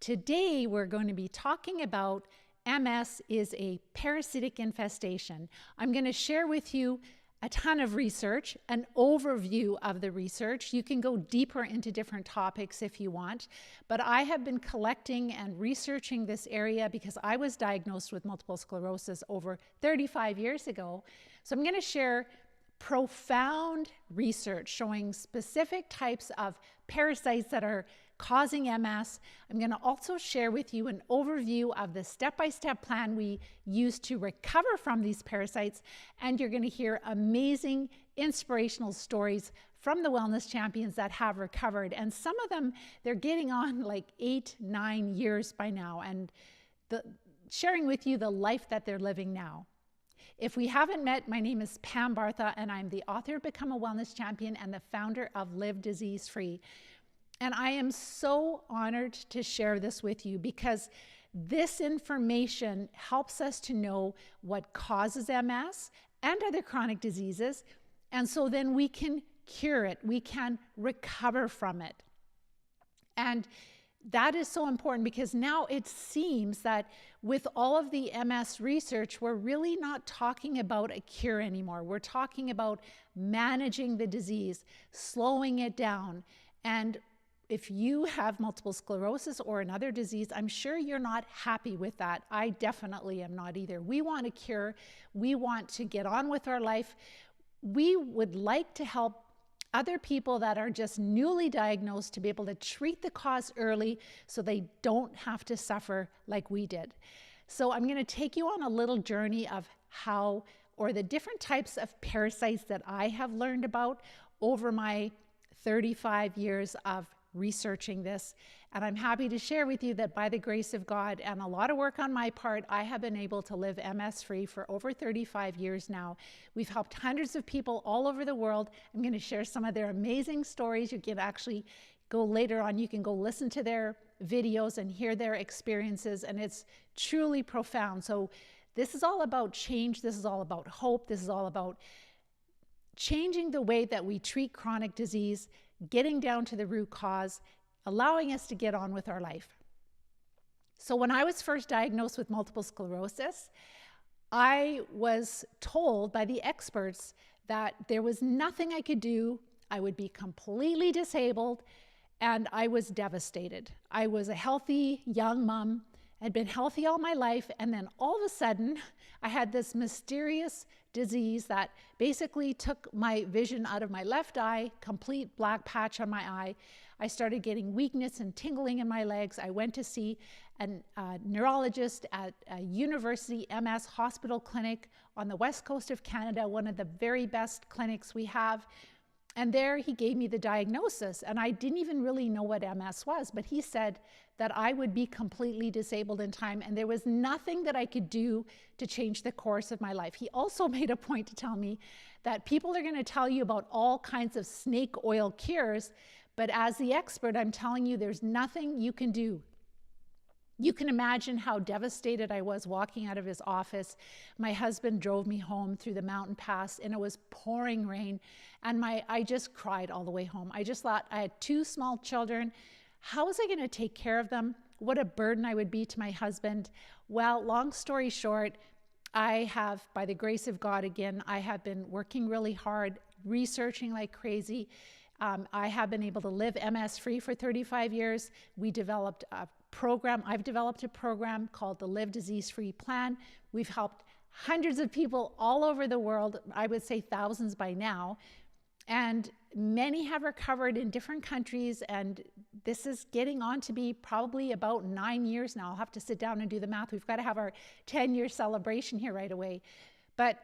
Today we're going to be talking about MS is a parasitic infestation. I'm going to share with you a ton of research, an overview of the research. You can go deeper into different topics if you want, but I have been collecting and researching this area because I was diagnosed with multiple sclerosis over 35 years ago. So I'm going to share profound research showing specific types of parasites that are causing MS. I'm going to also share with you an overview of the step-by-step plan we use to recover from these parasites, and you're going to hear amazing inspirational stories from the wellness champions that have recovered. And some of them, they're getting on like 8-9 years by now, and sharing with you the life that they're living now. If we haven't met, my name is Pam Bartha, and I'm the author of Become a Wellness Champion and the founder of Live Disease Free. And I am so honored to share this with you because this information helps us to know what causes MS and other chronic diseases. And so then we can cure it, we can recover from it. And that is so important because now it seems that with all of the MS research, we're really not talking about a cure anymore. We're talking about managing the disease, slowing it down. And if you have multiple sclerosis or another disease, I'm sure you're not happy with that. I definitely am not either. We want a cure. We want to get on with our life. We would like to help other people that are just newly diagnosed to be able to treat the cause early so they don't have to suffer like we did. So I'm going to take you on a little journey of how, or the different types of parasites that I have learned about over my 35 years of researching this. And I'm happy to share with you that by the grace of God and a lot of work on my part, I have been able to live MS free for over 35 years now. We've helped hundreds of people all over the world. I'm going to share some of their amazing stories. You can actually go later on, you can go listen to their videos and hear their experiences, and it's truly profound. So this is all about change. This is all about hope. This is all about changing the way that we treat chronic disease, getting down to the root cause, allowing us to get on with our life. So when I was first diagnosed with multiple sclerosis, I was told by the experts that there was nothing I could do. I would be completely disabled, and I was devastated. I was a healthy young mom, had been healthy all my life, and then all of a sudden, I had this mysterious disease that basically took my vision out of my left eye, complete black patch on my eye. I started getting weakness and tingling in my legs. I went to see a neurologist at a university MS hospital clinic on the west coast of Canada, one of the very best clinics we have. And there he gave me the diagnosis, and I didn't even really know what MS was, but he said that I would be completely disabled in time, and there was nothing that I could do to change the course of my life. He also made a point to tell me that people are going to tell you about all kinds of snake oil cures, but as the expert, I'm telling you, there's nothing you can do. You can imagine how devastated I was walking out of his office. My husband drove me home through the mountain pass, and it was pouring rain, and I just cried all the way home. I just thought, I had 2 small children. How was I going to take care of them? What a burden I would be to my husband. Well, long story short, I have, by the grace of God again, I have been working really hard, researching like crazy. I have been able to live MS free for 35 years. We developed a program. I've developed a program called the Live Disease Free Plan. We've helped hundreds of people all over the world. I would say thousands by now. And many have recovered in different countries. And this is getting on to be probably about 9 years now. I'll have to sit down and do the math. We've got to have our 10-year celebration here right away. But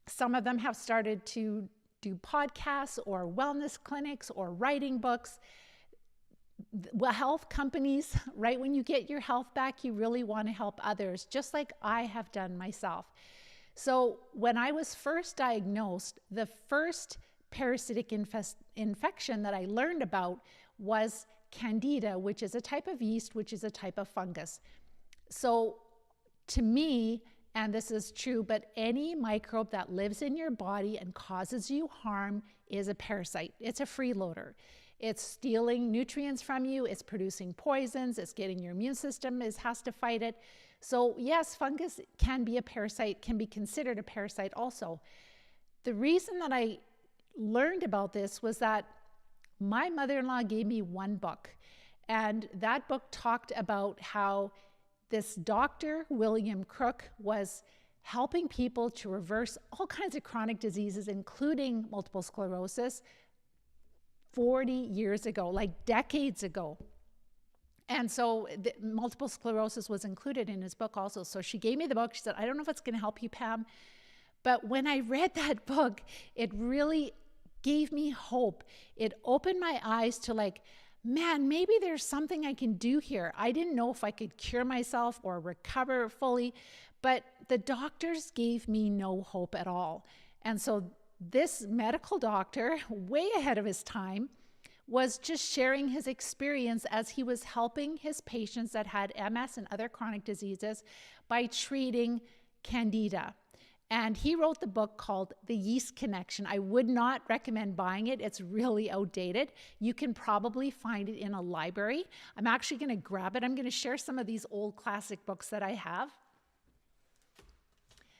some of them have started to do podcasts or wellness clinics or writing books. Well, health companies, right when you get your health back, you really want to help others, just like I have done myself. So when I was first diagnosed, the first parasitic infection that I learned about was Candida, which is a type of yeast, which is a type of fungus. So to me, and this is true, but any microbe that lives in your body and causes you harm is a parasite. It's a freeloader. It's stealing nutrients from you, it's producing poisons, it's getting your immune system has to fight it. So yes, fungus can be a parasite, can be considered a parasite also. The reason that I learned about this was that my mother-in-law gave me one book, and that book talked about how this doctor, William Crook, was helping people to reverse all kinds of chronic diseases, including multiple sclerosis, 40 years ago, like decades ago. And so multiple sclerosis was included in his book also. So she gave me the book. She said, I don't know if it's going to help you, Pam. But when I read that book, it really gave me hope. It opened my eyes to like, man, maybe there's something I can do here. I didn't know if I could cure myself or recover fully, but the doctors gave me no hope at all. And so this medical doctor, way ahead of his time, was just sharing his experience as he was helping his patients that had MS and other chronic diseases by treating Candida. And he wrote the book called The Yeast Connection. I would not recommend buying it. It's really outdated. You can probably find it in a library. I'm actually going to grab it. I'm going to share some of these old classic books that I have.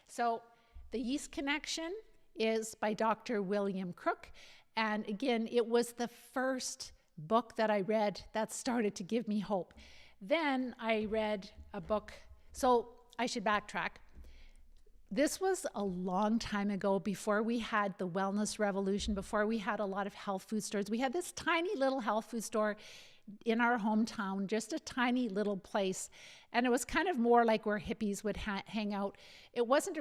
So The Yeast Connection is by Dr. William Crook. And again, it was the first book that I read that started to give me hope. Then I read a book. So I should backtrack. This was a long time ago, before we had the wellness revolution, before we had a lot of health food stores. We had this tiny little health food store in our hometown, just a tiny little place. And it was kind of more like where hippies would hang out. It wasn't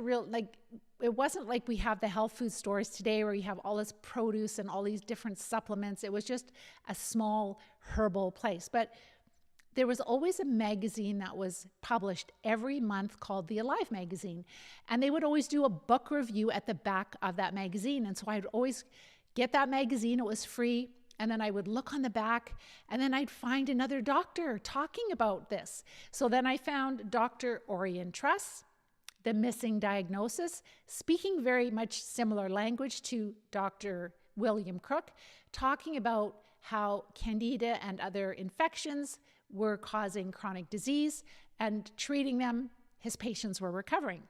like we have the health food stores today where you have all this produce and all these different supplements. It was just a small herbal place. But there was always a magazine that was published every month called the Alive magazine. And they would always do a book review at the back of that magazine. And so I'd always get that magazine. It was free. And then I would look on the back, and then I'd find another doctor talking about this. So then I found Dr. Orion Truss, The Missing Diagnosis, speaking very much similar language to Dr. William Crook, talking about how Candida and other infections were causing chronic disease, and treating them, his patients were recovering.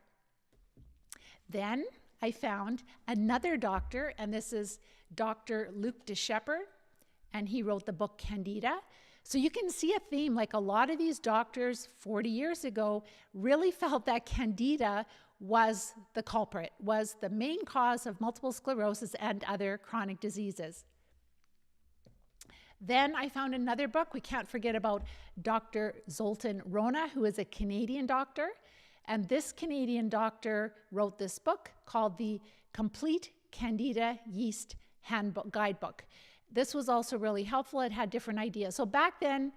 Then I found another doctor, and this is Dr. Luc de Shepherd, and he wrote the book Candida. So you can see a theme, like a lot of these doctors 40 years ago really felt that Candida was the culprit, was the main cause of multiple sclerosis and other chronic diseases. Then I found another book. We can't forget about Dr. Zoltan Rona, who is a Canadian doctor. And this Canadian doctor wrote this book called the Complete Candida Yeast Handbook Guidebook. This was also really helpful. It had different ideas. So back then,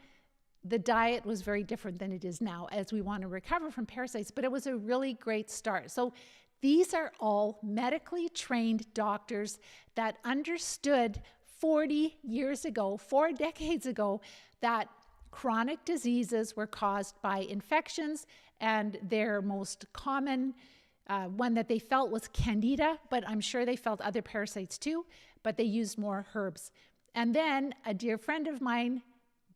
the diet was very different than it is now as we want to recover from parasites, but it was a really great start. So these are all medically trained doctors that understood 40 years ago, 4 decades ago, that chronic diseases were caused by infections, and their most common one that they felt was Candida, but I'm sure they felt other parasites too, but they used more herbs. And then a dear friend of mine,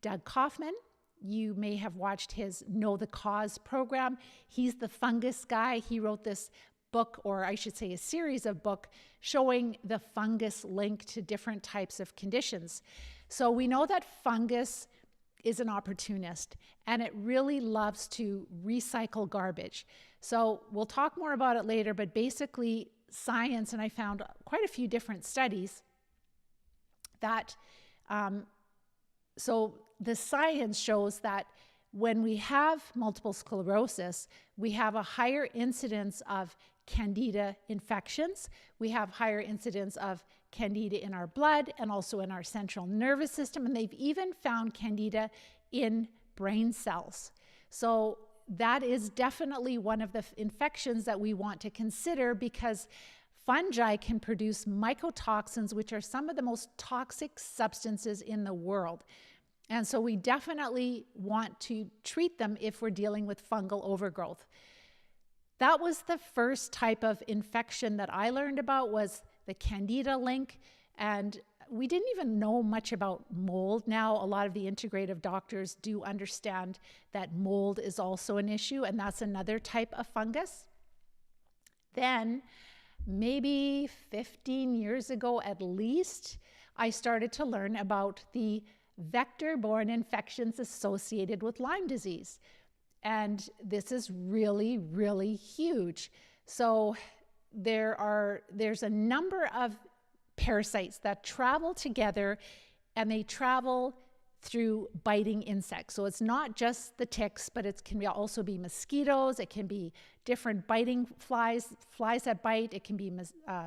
Doug Kaufman, you may have watched his Know the Cause program. He's the fungus guy. He wrote this book, or I should say a series of books, showing the fungus link to different types of conditions. So we know that fungus is an opportunist, and it really loves to recycle garbage. So we'll talk more about it later, but basically science, and I found quite a few different studies that, so the science shows that when we have multiple sclerosis, we have a higher incidence of Candida infections. We have higher incidence of Candida in our blood and also in our central nervous system. And they've even found Candida in brain cells. So that is definitely one of the infections that we want to consider, because fungi can produce mycotoxins, which are some of the most toxic substances in the world. And so we definitely want to treat them if we're dealing with fungal overgrowth. That was the first type of infection that I learned about, was the Candida link. And we didn't even know much about mold. Now, a lot of the integrative doctors do understand that mold is also an issue, and that's another type of fungus. Then, maybe 15 years ago at least, I started to learn about the vector-borne infections associated with Lyme disease. And this is really, really huge. So there's a number of parasites that travel together, and they travel through biting insects. So it's not just the ticks, but it can also be mosquitoes. It can be different biting flies that bite. It can be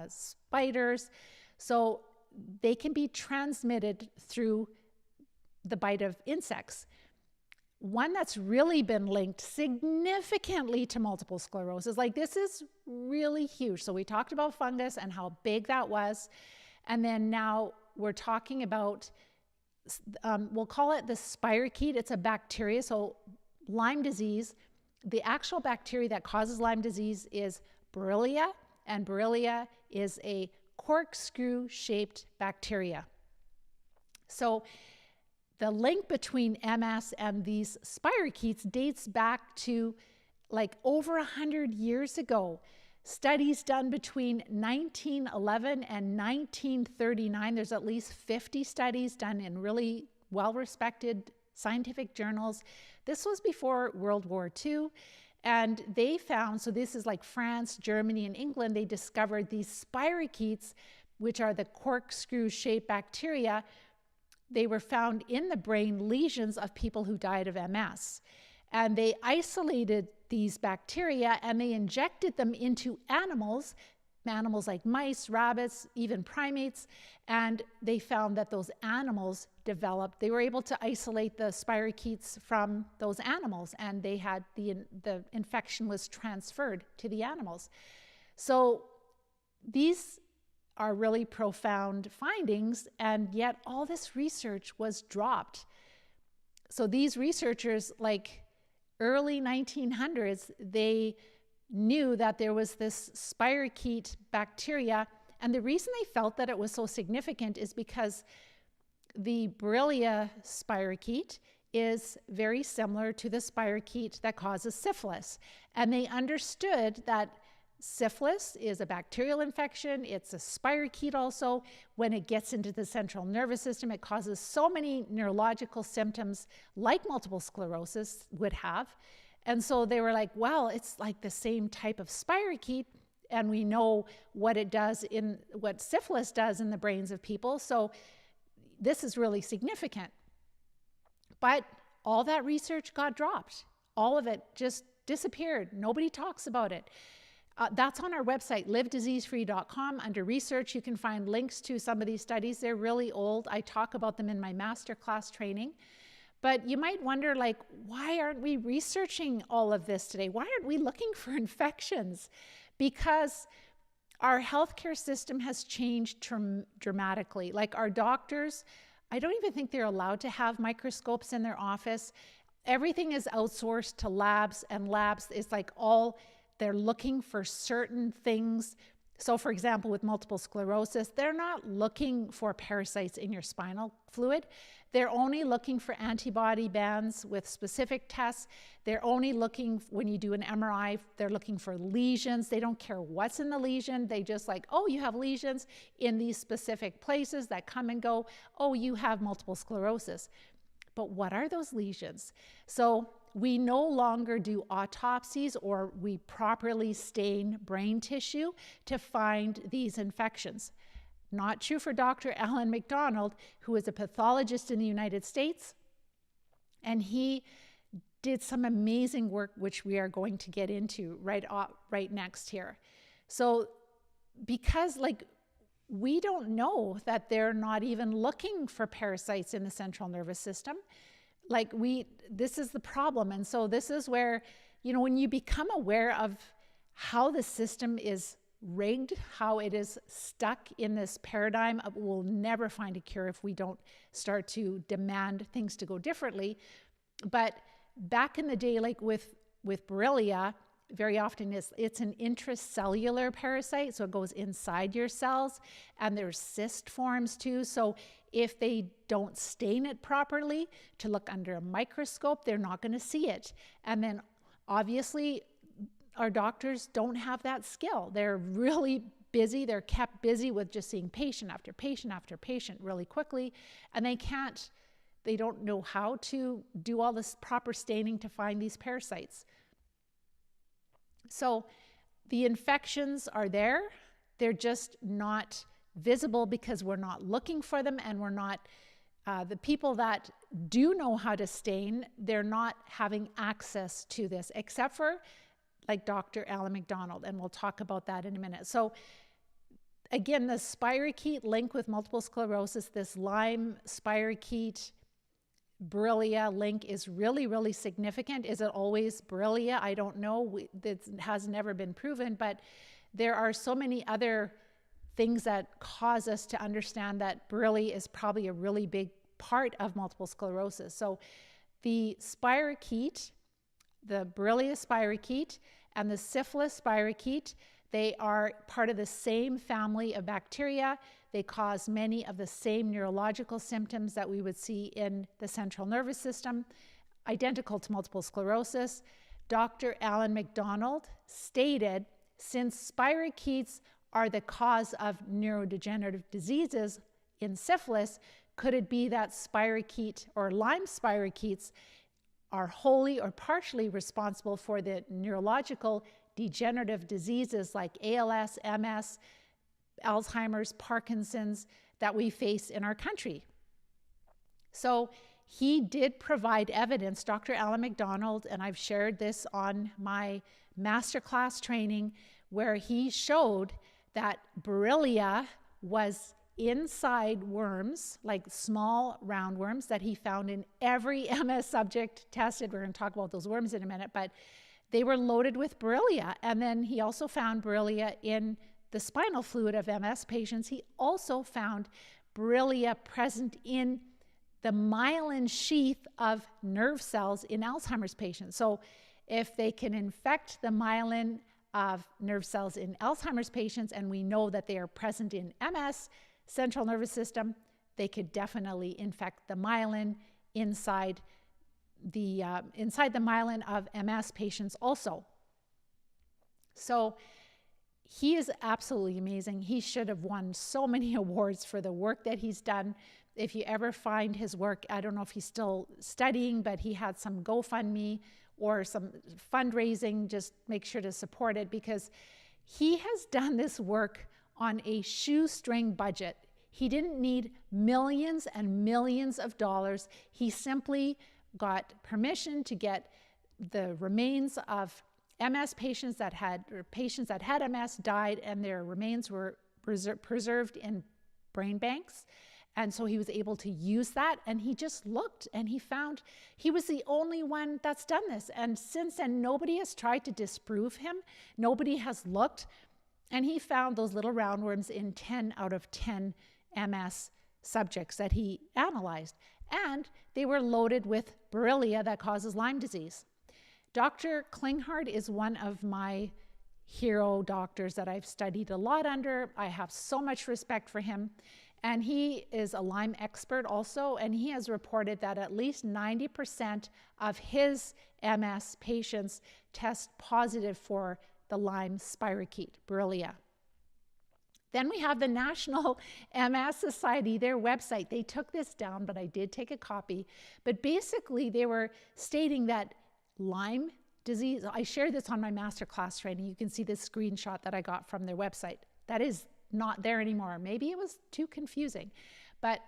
spiders. So they can be transmitted through the bite of insects. One that's really been linked significantly to multiple sclerosis, like this is really huge. So we talked about fungus and how big that was. And then now we're talking about, we'll call it the spirochete. It's a bacteria. So Lyme disease, the actual bacteria that causes Lyme disease is Borrelia, and Borrelia is a corkscrew-shaped bacteria. So the link between MS and these spirochetes dates back to like over 100 years ago. Studies done between 1911 and 1939. There's at least 50 studies done in really well-respected scientific journals. This was before World War II. And they found, so this is like France, Germany, and England, they discovered these spirochetes, which are the corkscrew-shaped bacteria. They were found in the brain lesions of people who died of MS. And they isolated these bacteria and they injected them into animals like mice, rabbits, even primates. And they found that those animals developed, they were able to isolate the spirochetes from those animals, and they had the infection was transferred to the animals. So these are really profound findings, and yet all this research was dropped. So these researchers, like early 1900s, they knew that there was this spirochete bacteria, and the reason they felt that it was so significant is because the Borrelia spirochete is very similar to the spirochete that causes syphilis, and they understood that syphilis is a bacterial infection. It's a spirochete also. When it gets into the central nervous system, it causes so many neurological symptoms like multiple sclerosis would have. And so they were like, well, it's like the same type of spirochete, and we know what it does what syphilis does in the brains of people. So this is really significant. But all that research got dropped. All of it just disappeared. Nobody talks about it. That's on our website, livediseasefree.com. Under research, you can find links to some of these studies. They're really old. I talk about them in my masterclass training. But you might wonder, like, why aren't we researching all of this today? Why aren't we looking for infections? Because our healthcare system has changed dramatically. Like our doctors, I don't even think they're allowed to have microscopes in their office. Everything is outsourced to labs, and labs is like they're looking for certain things. So for example, with multiple sclerosis, they're not looking for parasites in your spinal fluid. They're only looking for antibody bands with specific tests. They're only looking, when you do an MRI, they're looking for lesions. They don't care what's in the lesion. They just like, oh, you have lesions in these specific places that come and go. Oh, you have multiple sclerosis. But what are those lesions? So we no longer do autopsies, or we properly stain brain tissue to find these infections. Not true for Dr. Alan MacDonald, who is a pathologist in the United States, and he did some amazing work, which we are going to get into right next here. So because we don't know that they're not even looking for parasites in the central nervous system. This is the problem. And so this is where, when you become aware of how the system is rigged, how it is stuck in this paradigm of we'll never find a cure if we don't start to demand things to go differently. But back in the day, like with Borrelia, very often it's an intracellular parasite, so it goes inside your cells, and there's cyst forms too. So if they don't stain it properly to look under a microscope, they're not going to see it. And then obviously our doctors don't have that skill. They're really busy. They're kept busy with just seeing patient after patient after patient really quickly, and they don't know how to do all this proper staining to find these parasites. So the infections are there. They're just not visible because we're not looking for them, and we're not, the people that do know how to stain, they're not having access to this, except for like Dr. Alan MacDonald, and we'll talk about that in a minute. So again, the spirochete link with multiple sclerosis, this Lyme spirochete Borrelia link is really, really significant. Is it always Borrelia? I don't know. It has never been proven, but there are so many other things that cause us to understand that Borrelia is probably a really big part of multiple sclerosis. So the spirochete, the Borrelia spirochete and the syphilis spirochete, they are part of the same family of bacteria. They cause many of the same neurological symptoms that we would see in the central nervous system, identical to multiple sclerosis. Dr. Alan MacDonald stated, since spirochetes are the cause of neurodegenerative diseases in syphilis, could it be that spirochete or Lyme spirochetes are wholly or partially responsible for the neurological degenerative diseases like ALS, MS, Alzheimer's, Parkinson's that we face in our country? So he did provide evidence, Dr. Alan MacDonald, and I've shared this on my masterclass training, where he showed that Borrelia was inside worms, like small roundworms that he found in every MS subject tested. We're going to talk about those worms in a minute, but they were loaded with Borrelia. And then he also found Borrelia in the spinal fluid of MS patients. He also found Borrelia present in the myelin sheath of nerve cells in Alzheimer's patients. So if they can infect the myelin of nerve cells in Alzheimer's patients, and we know that they are present in MS, central nervous system, they could definitely infect the myelin inside the myelin of MS patients also. So he is absolutely amazing. He should have won so many awards for the work that he's done. If you ever find his work, I don't know if he's still studying, but he had some GoFundMe or some fundraising. Just make sure to support it, because he has done this work on a shoestring budget. He didn't need millions and millions of dollars. He simply got permission to get the remains of MS patients that had MS died, and their remains were preserved in brain banks. And so he was able to use that, and he just looked and he found he was the only one that's done this. And since then, nobody has tried to disprove him. Nobody has looked, and he found those little roundworms in 10 out of 10 MS subjects that he analyzed. And they were loaded with Borrelia that causes Lyme disease. Dr. Klinghardt is one of my hero doctors that I've studied a lot under. I have so much respect for him. And he is a Lyme expert also, and he has reported that at least 90% of his MS patients test positive for the Lyme spirochete, Borrelia. Then we have the National MS Society, their website. They took this down, but I did take a copy. But basically, they were stating that Lyme disease, I shared this on my masterclass training. You can see this screenshot that I got from their website. That is not there anymore. Maybe it was too confusing. But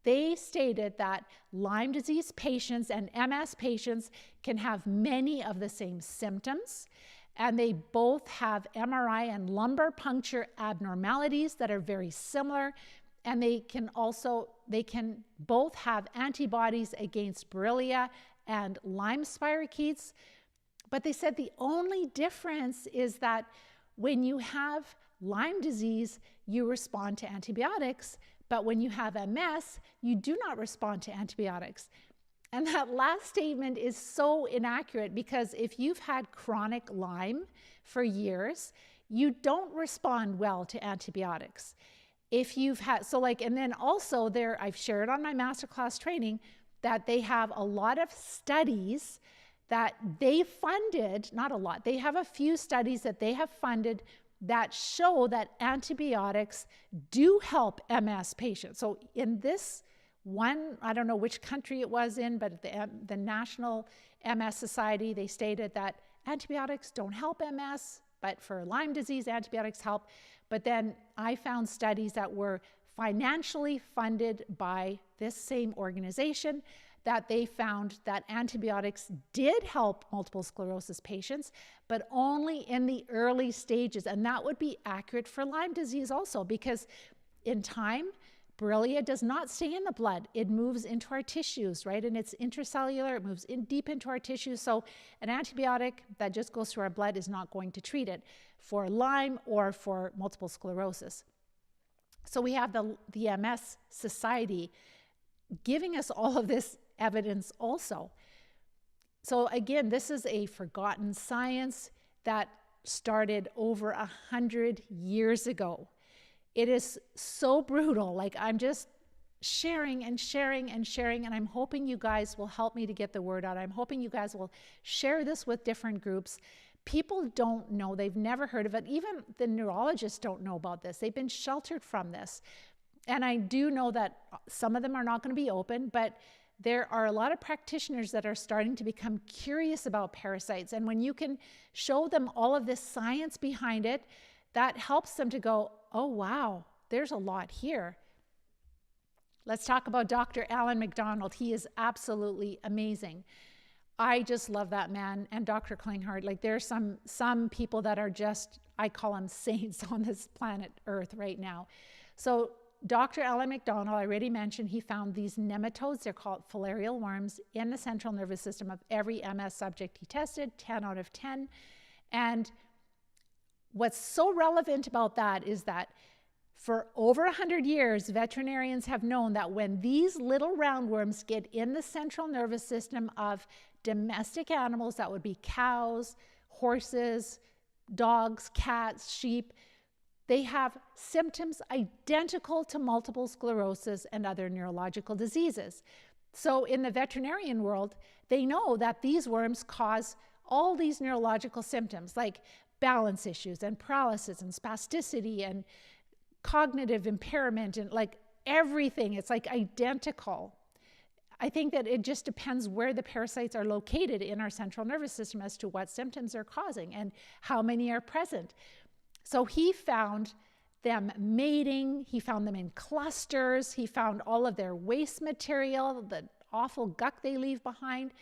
they stated that Lyme disease patients and MS patients can have many of the same symptoms, and they both have MRI and lumbar puncture abnormalities that are very similar, and they can both have antibodies against Borrelia and Lyme spirochetes. But they said the only difference is that when you have Lyme disease, you respond to antibiotics, but when you have MS, you do not respond to antibiotics. And that last statement is so inaccurate, because if you've had chronic Lyme for years, you don't respond well to antibiotics. If you've had, and then also there, I've shared on my masterclass training that they have a lot of studies that they funded, not a lot, they have a few studies that they have funded that show that antibiotics do help MS patients. So in this one, I don't know which country it was in, but the National MS Society, they stated that antibiotics don't help MS, but for Lyme disease, antibiotics help. But then I found studies that were financially funded by this same organization that they found that antibiotics did help multiple sclerosis patients, but only in the early stages. And that would be accurate for Lyme disease also, because in time, Borrelia does not stay in the blood. It moves into our tissues, right? And it's intracellular, it moves in deep into our tissues. So an antibiotic that just goes through our blood is not going to treat it for Lyme or for multiple sclerosis. So we have the MS Society giving us all of this evidence also. So again, this is a forgotten science that started over 100 years ago. It is so brutal. Like, I'm just sharing and sharing and sharing, and I'm hoping you guys will help me to get the word out. I'm hoping you guys will share this with different groups. People don't know, they've never heard of it. Even the neurologists don't know about this. They've been sheltered from this. And I do know that some of them are not going to be open, but there are a lot of practitioners that are starting to become curious about parasites. And when you can show them all of this science behind it, that helps them to go, oh, wow, there's a lot here. Let's talk about Dr. Alan MacDonald. He is absolutely amazing. I just love that man, and Dr. Klinghardt. Like, there's some people that are just, I call them saints on this planet Earth right now. So Dr. Alan MacDonald, I already mentioned, he found these nematodes, they're called filarial worms, in the central nervous system of every MS subject he tested, 10 out of 10. And what's so relevant about that is that for over 100 years, veterinarians have known that when these little roundworms get in the central nervous system of domestic animals, that would be cows, horses, dogs, cats, sheep, they have symptoms identical to multiple sclerosis and other neurological diseases. So in the veterinarian world, they know that these worms cause all these neurological symptoms like balance issues and paralysis and spasticity and cognitive impairment and like everything. It's like identical. I think that it just depends where the parasites are located in our central nervous system as to what symptoms they're causing and how many are present. So he found them mating, he found them in clusters, he found all of their waste material, the awful guck they leave behind,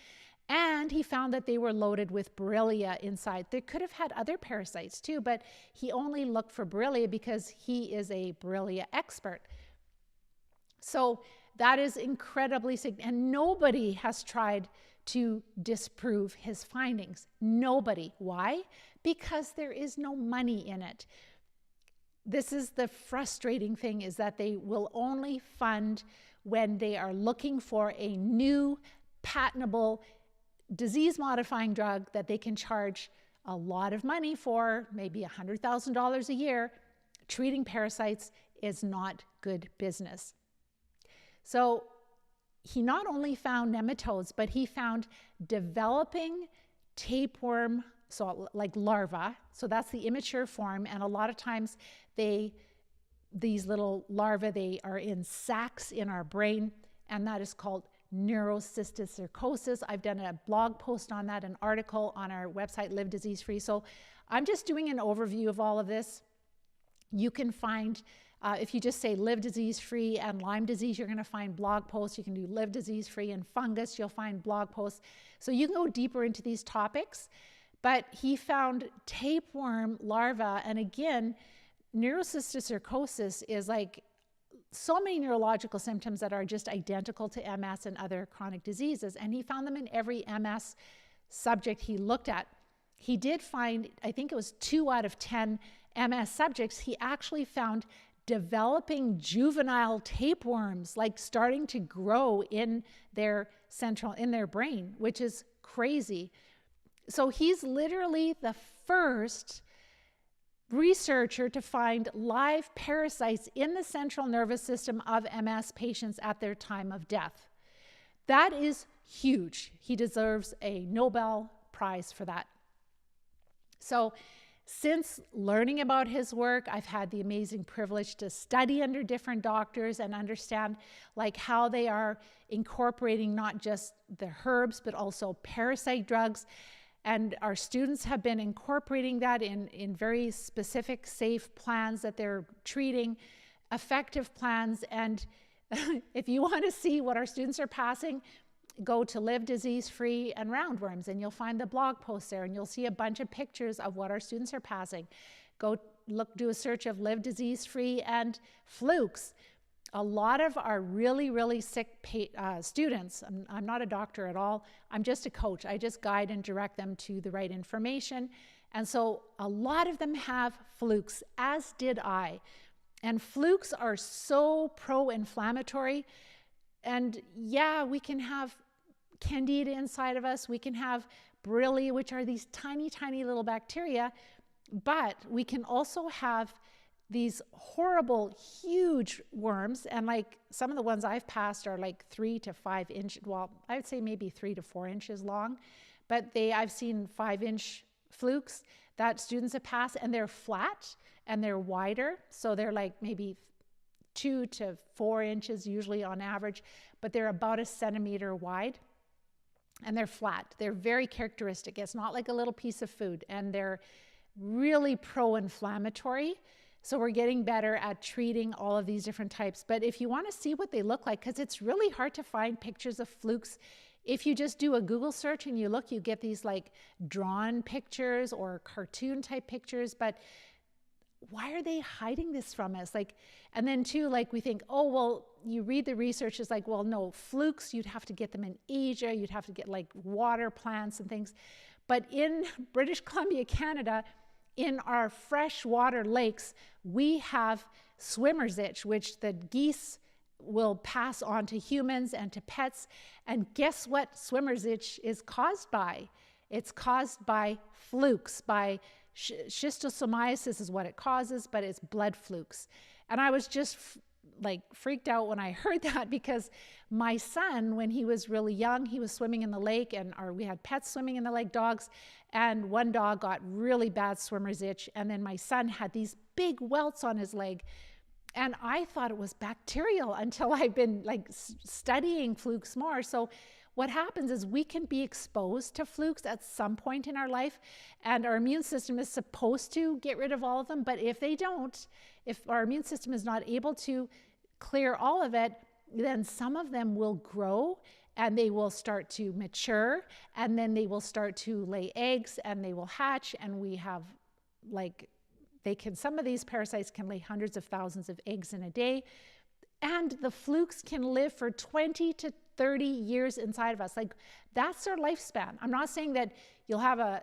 and he found that they were loaded with Borrelia inside. They could have had other parasites too, but he only looked for Borrelia because he is a Borrelia expert. So that is incredibly significant, and nobody has tried to disprove his findings. Nobody. Why? Because there is no money in it. This is the frustrating thing, is that they will only fund when they are looking for a new patentable disease-modifying drug that they can charge a lot of money for, maybe $100,000 a year. Treating parasites is not good business. So he not only found nematodes, but he found developing tapeworm, so like larva. So that's the immature form, and a lot of times these little larvae, they are in sacs in our brain, and that is called neurocysticercosis. I've done a blog post on that, an article on our website, Live Disease Free. So I'm just doing an overview of all of this. You can find, if you just say Live Disease Free and Lyme disease, you're going to find blog posts. You can do Live Disease Free and fungus, you'll find blog posts. So you can go deeper into these topics. But he found tapeworm larvae, and again, neurocysticercosis is like so many neurological symptoms that are just identical to MS and other chronic diseases, and he found them in every MS subject he looked at. He did find, I think it was 2 out of 10 MS subjects, he actually found developing juvenile tapeworms, like starting to grow in their in their brain, which is crazy. So he's literally the first researcher to find live parasites in the central nervous system of MS patients at their time of death. That is huge. He deserves a Nobel Prize for that. So since learning about his work, I've had the amazing privilege to study under different doctors and understand like how they are incorporating not just the herbs, but also parasite drugs. And our students have been incorporating that in very specific, safe plans that they're treating, effective plans. And if you want to see what our students are passing, go to Live Disease Free and Roundworms, and you'll find the blog post there, and you'll see a bunch of pictures of what our students are passing. Go do a search of Live Disease Free and Flukes. A lot of our really, really sick students, I'm not a doctor at all, I'm just a coach. I just guide and direct them to the right information. And so a lot of them have flukes, as did I. And flukes are so pro-inflammatory. And yeah, we can have Candida inside of us. We can have Borrelia, which are these tiny, tiny little bacteria. But we can also have these horrible, huge worms. And like some of the ones I've passed are like 3 to 5 inches. Well, I would say maybe 3 to 4 inches long. But I've seen 5-inch flukes that students have passed, and they're flat and they're wider. So they're like maybe 2 to 4 inches usually on average, but they're about 1 centimeter wide, and they're flat. They're very characteristic. It's not like a little piece of food, and they're really pro-inflammatory. So we're getting better at treating all of these different types. But if you want to see what they look like, because it's really hard to find pictures of flukes, if you just do a Google search and you look, you get these like drawn pictures or cartoon type pictures. But why are they hiding this from us? Like, and then too, like we think, oh, well, you read the research, it's like, well, no, flukes, you'd have to get them in Asia, you'd have to get like water plants and things. But in British Columbia, Canada, in our freshwater lakes, we have swimmer's itch, which the geese will pass on to humans and to pets. And guess what swimmer's itch is caused by? It's caused by flukes, by schistosomiasis is what it causes, but it's blood flukes. And I was just like freaked out when I heard that, because my son, when he was really young, he was swimming in the lake, and we had pets swimming in the lake, dogs, and one dog got really bad swimmer's itch, and then my son had these big welts on his leg, and I thought it was bacterial until I've been like studying flukes more. So what happens is we can be exposed to flukes at some point in our life, and our immune system is supposed to get rid of all of them. But if they don't, if our immune system is not able to clear all of it, then some of them will grow and they will start to mature, and then they will start to lay eggs and they will hatch. And we have like, some of these parasites can lay hundreds of thousands of eggs in a day. And the flukes can live for 20 to 30 years inside of us. Like, that's their lifespan. I'm not saying that you'll have a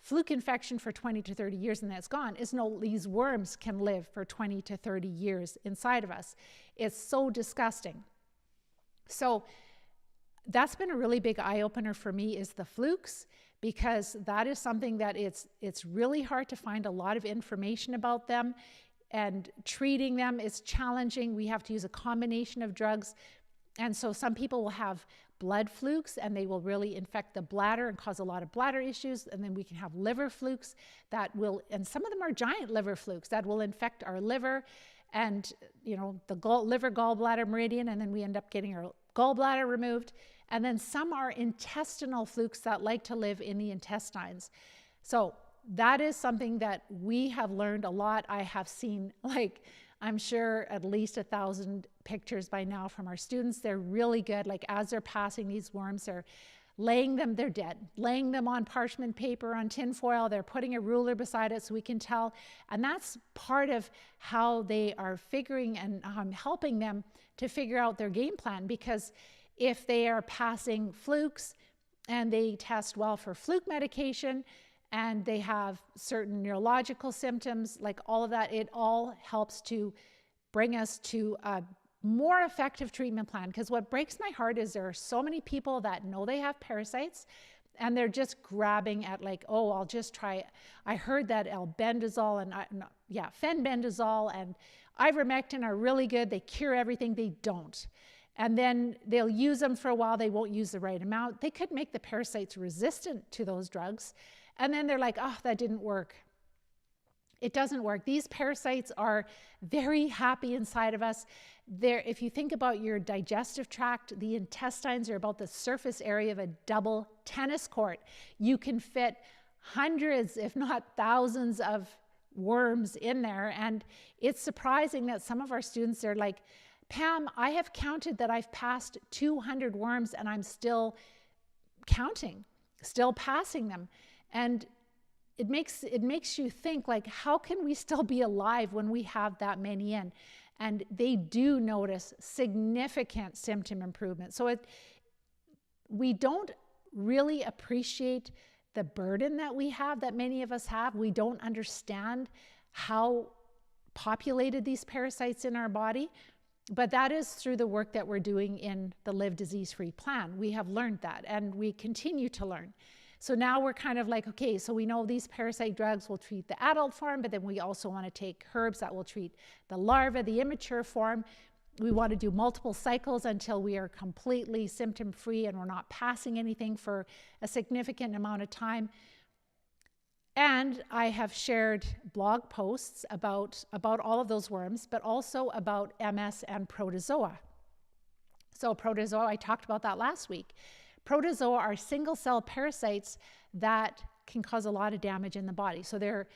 fluke infection for 20 to 30 years and then it's gone. It's no, these worms can live for 20 to 30 years inside of us. It's so disgusting. So that's been a really big eye-opener for me, is the flukes, because that is something that it's really hard to find a lot of information about them, and treating them is challenging. We have to use a combination of drugs. And so some people will have blood flukes, and they will really infect the bladder and cause a lot of bladder issues. And then we can have liver flukes that will, and some of them are giant liver flukes that will infect our liver and, you know, the liver gallbladder meridian, and then we end up getting our gallbladder removed. And then some are intestinal flukes that like to live in the intestines. So that is something that we have learned a lot. I have seen, like, I'm sure at least 1,000 pictures by now from our students. They're really good. Like, as they're passing these worms, they're laying them, they're dead, laying them on parchment paper, on tin foil. They're putting a ruler beside it so we can tell. And that's part of how they are figuring, and I'm helping them to figure out their game plan. Because if they are passing flukes and they test well for fluke medication, and they have certain neurological symptoms, like all of that, it all helps to bring us to a more effective treatment plan. Because what breaks my heart is there are so many people that know they have parasites and they're just grabbing at like, oh, I'll just try. I heard that albendazole and fenbendazole and ivermectin are really good. They cure everything. They don't. And then they'll use them for a while. They won't use the right amount. They could make the parasites resistant to those drugs. And then they're like, oh, that didn't work. It doesn't work. These parasites are very happy inside of us. If you think about your digestive tract, the intestines are about the surface area of a double tennis court. You can fit hundreds, if not thousands of worms in there. And it's surprising that some of our students are like, Pam, I have counted that I've passed 200 worms and I'm still counting, still passing them. And it makes you think, like, how can we still be alive when we have that many in? And they do notice significant symptom improvement. So we don't really appreciate the burden that we have, that many of us have. We don't understand how populated these parasites in our body. But that is through the work that we're doing in the Live Disease-Free plan. We have learned that, and we continue to learn. So now we're kind of like, okay, so we know these parasite drugs will treat the adult form, but then we also want to take herbs that will treat the larva, the immature form. We want to do multiple cycles until we are completely symptom-free and we're not passing anything for a significant amount of time. And I have shared blog posts about all of those worms, but also about MS and protozoa. So protozoa, I talked about that last week. Protozoa are single-cell parasites that can cause a lot of damage in the body. So their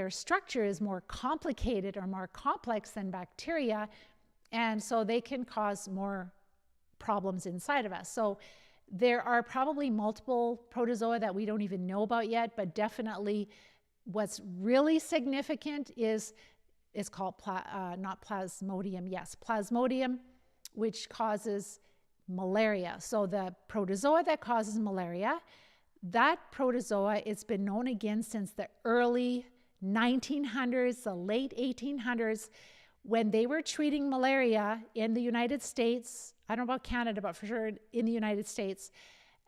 structure is more complicated or more complex than bacteria, and so they can cause more problems inside of us. So there are probably multiple protozoa that we don't even know about yet, but definitely what's really significant is called Plasmodium, which causes malaria. So the protozoa that causes malaria, that protozoa, it's been known again since the early 1900s, the late 1800s, when they were treating malaria in the United States. I don't know about Canada, but for sure in the United States.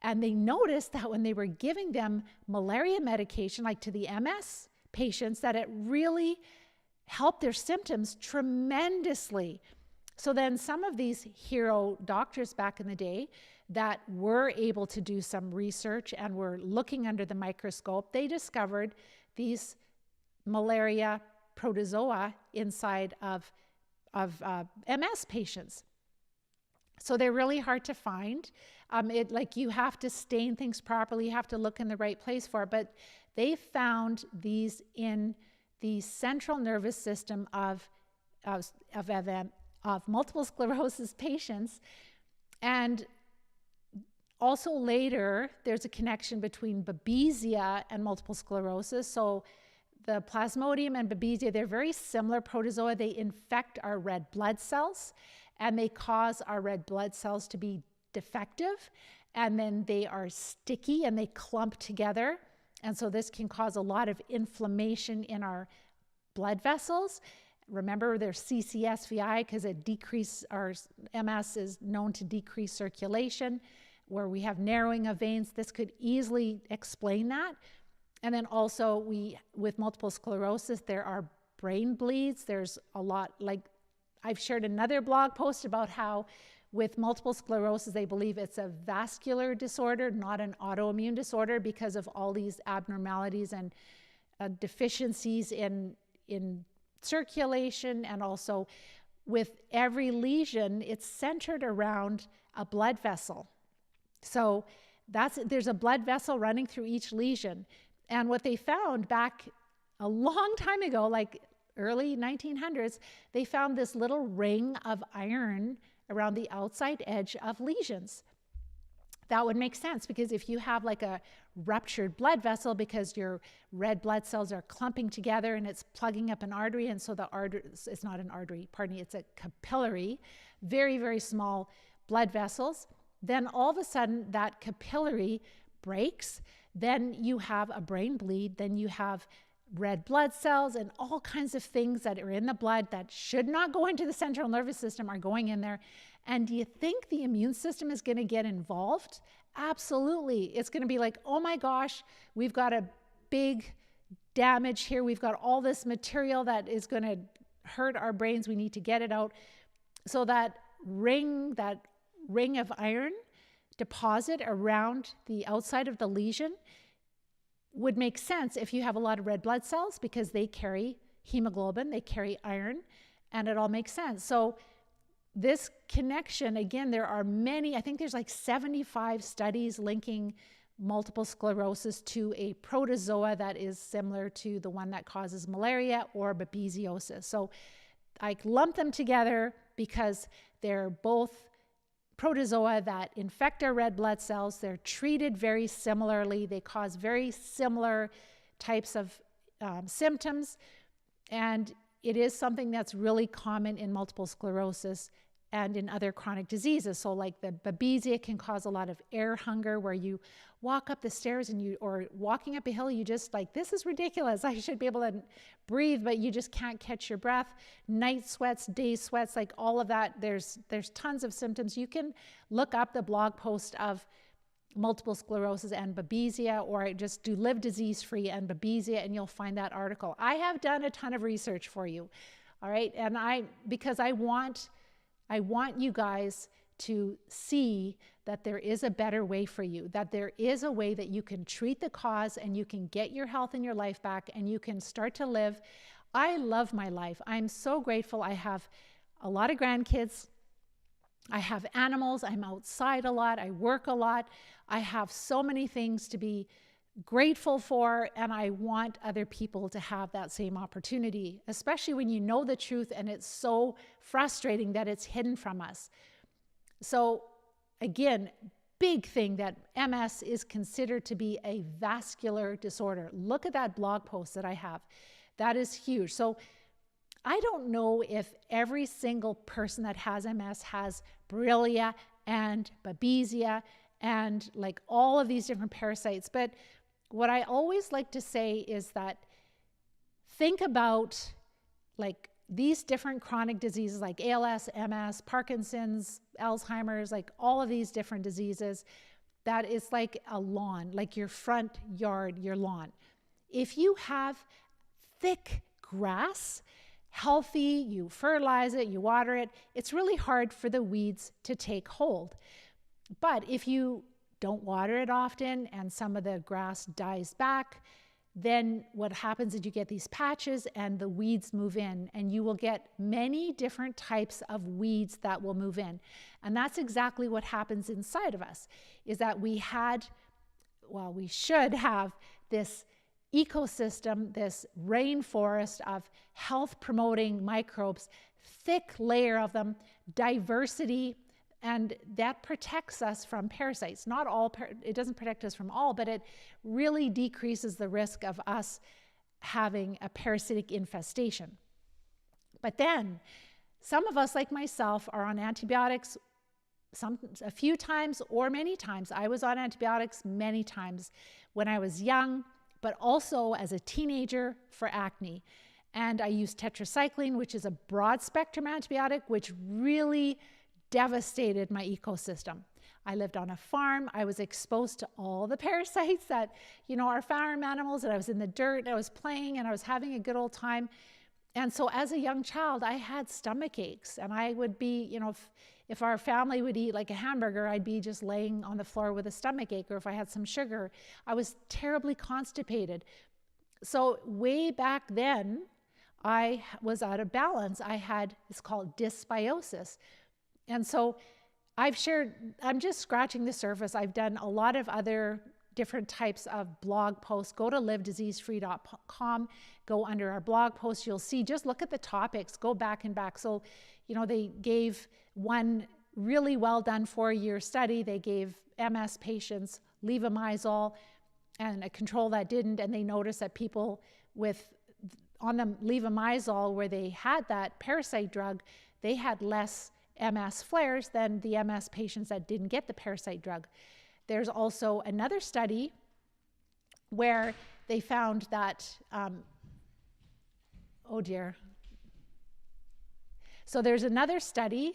And they noticed that when they were giving them malaria medication, like to the MS patients, that it really helped their symptoms tremendously. So then some of these hero doctors back in the day that were able to do some research and were looking under the microscope, they discovered these malaria protozoa inside of MS patients. So they're really hard to find. Like you have to stain things properly, you have to look in the right place for it, but they found these in the central nervous system of multiple sclerosis patients. And also later, there's a connection between babesia and multiple sclerosis. So the Plasmodium and babesia, they're very similar protozoa. They infect our red blood cells, and they cause our red blood cells to be defective, and then they are sticky and they clump together. And so this can cause a lot of inflammation in our blood vessels. Remember, there's CCSVI because our MS is known to decrease circulation, where we have narrowing of veins. This could easily explain that. And then also with multiple sclerosis, there are brain bleeds. There's a lot, like I've shared another blog post about how with multiple sclerosis, they believe it's a vascular disorder, not an autoimmune disorder, because of all these abnormalities and deficiencies in circulation. And also with every lesion, it's centered around a blood vessel. So there's a blood vessel running through each lesion. And what they found back a long time ago, like early 1900s, they found this little ring of iron around the outside edge of lesions. That would make sense, because if you have like a ruptured blood vessel because your red blood cells are clumping together and it's plugging up an artery, and so the artery, it's not an artery, pardon me, it's a capillary, very, very small blood vessels, then all of a sudden that capillary breaks, then you have a brain bleed, then you have red blood cells, and all kinds of things that are in the blood that should not go into the central nervous system are going in there. And do you think the immune system is going to get involved? Absolutely. It's going to be like, oh my gosh, we've got a big damage here. We've got all this material that is going to hurt our brains. We need to get it out. So that ring of iron deposit around the outside of the lesion would make sense if you have a lot of red blood cells, because they carry hemoglobin, they carry iron, and it all makes sense. So this connection, again, there are many, I think there's like 75 studies linking multiple sclerosis to a protozoa that is similar to the one that causes malaria or babesiosis. So I lump them together because they're both protozoa that infect our red blood cells. They're treated very similarly. They cause very similar types of symptoms. And it is something that's really common in multiple sclerosis and in other chronic diseases. So like the babesia can cause a lot of air hunger, where you walk up the stairs or walking up a hill, you just like, this is ridiculous. I should be able to breathe, but you just can't catch your breath. Night sweats, day sweats, like all of that. There's tons of symptoms. You can look up the blog post of multiple sclerosis and babesia, or just do live disease-free and babesia, and you'll find that article. I have done a ton of research for you, all right? And because I want you guys to see that there is a better way for you, that there is a way that you can treat the cause and you can get your health and your life back and you can start to live. I love my life. I'm so grateful. I have a lot of grandkids. I have animals. I'm outside a lot. I work a lot. I have so many things to be grateful for, and I want other people to have that same opportunity, especially when you know the truth and it's so frustrating that it's hidden from us. So again, big thing that MS is considered to be a vascular disorder. Look at that blog post that I have. That is huge. So I don't know if every single person that has MS has Borrelia and babesia and like all of these different parasites, but what I always like to say is that think about like these different chronic diseases like ALS, MS, Parkinson's, Alzheimer's, like all of these different diseases, that is like a lawn, like your front yard, your lawn. If you have thick grass, healthy, you fertilize it, you water it, it's really hard for the weeds to take hold. But if you don't water it often and some of the grass dies back, then what happens is you get these patches and the weeds move in, and you will get many different types of weeds that will move in. And that's exactly what happens inside of us, is that we should have this ecosystem, this rainforest of health promoting microbes, thick layer of them, diversity, and that protects us from parasites. Not all, it doesn't protect us from all, but it really decreases the risk of us having a parasitic infestation. But then some of us, like myself, are on antibiotics a few times or many times. I was on antibiotics many times when I was young, but also as a teenager for acne. And I used tetracycline, which is a broad spectrum antibiotic, which really devastated my ecosystem. I lived on a farm. I was exposed to all the parasites that, are farm animals, and I was in the dirt, and I was playing, and I was having a good old time. And so as a young child, I had stomach aches, and I would be, if our family would eat like a hamburger, I'd be just laying on the floor with a stomach ache, or if I had some sugar, I was terribly constipated. So way back then, I was out of balance. It's called dysbiosis. And so I'm just scratching the surface. I've done a lot of other different types of blog posts. Go to livediseasefree.com, go under our blog post. You'll see, just look at the topics, go back and back. So, they gave one really well done 4-year study. They gave MS patients levomizole and a control that didn't. And they noticed that people on the levomizole, where they had that parasite drug, they had less MS flares than the MS patients that didn't get the parasite drug. There's also another study where they found that Oh dear. So there's another study.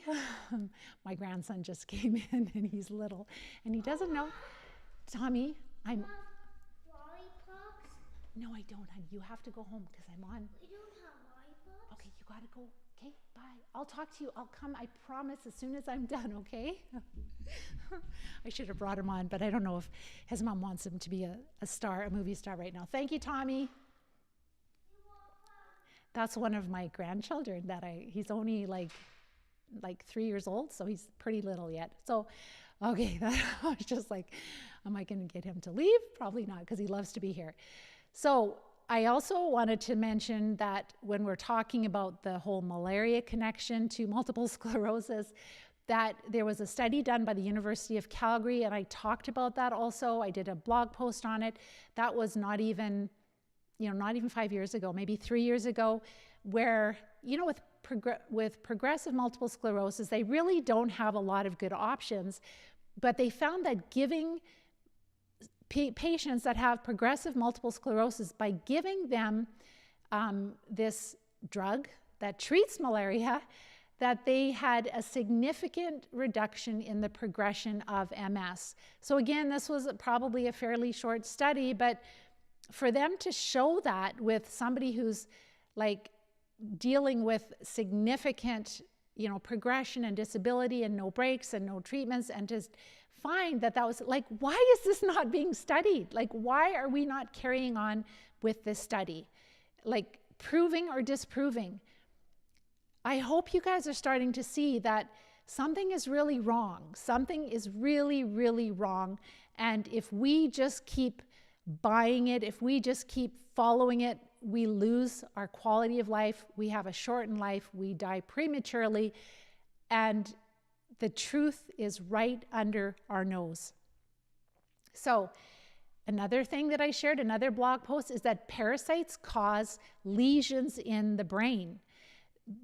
My grandson just came in and he's little and he doesn't know. Tommy, I'm... Lollipops? No, I don't, honey. You have to go home because I'm on. We don't have lollipops? Okay, you gotta go. Okay, bye. I'll talk to you. I'll come, I promise, as soon as I'm done, okay? I should have brought him on, but I don't know if his mom wants him to be a star, a movie star right now. Thank you, Tommy. That's one of my grandchildren he's only like 3 years old, so he's pretty little yet. So, okay, I was just like, am I gonna get him to leave? Probably not, because he loves to be here. So I also wanted to mention that when we're talking about the whole malaria connection to multiple sclerosis, that there was a study done by the University of Calgary, and I talked about that also. I did a blog post on it. That was not even 5 years ago, maybe 3 years ago, where, with progressive multiple sclerosis, they really don't have a lot of good options, but they found that giving patients that have progressive multiple sclerosis, by giving them this drug that treats malaria, that they had a significant reduction in the progression of MS. So again, this was probably a fairly short study, but for them to show that with somebody who's like dealing with significant, progression and disability and no breaks and no treatments, and just find that was like, why is this not being studied? Like, why are we not carrying on with this study? Like, proving or disproving. I hope you guys are starting to see that something is really wrong. Something is really, really wrong. And if we just keep buying it, if we just keep following it, we lose our quality of life. We have a shortened life. We die prematurely. And the truth is right under our nose. So another thing that I shared, another blog post, is that parasites cause lesions in the brain.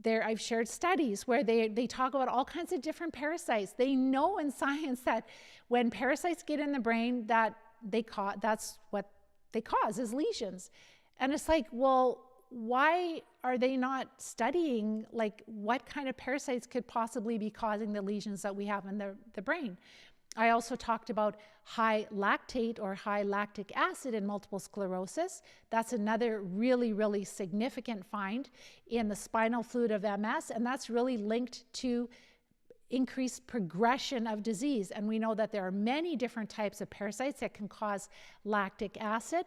I've shared studies where they talk about all kinds of different parasites. They know in science that when parasites get in the brain, that's what they cause, is lesions. And it's like, well, why are they not studying like what kind of parasites could possibly be causing the lesions that we have in the brain? I also talked about high lactate or high lactic acid in multiple sclerosis. That's another really, really significant find in the spinal fluid of MS, and that's really linked to increased progression of disease. And we know that there are many different types of parasites that can cause lactic acid.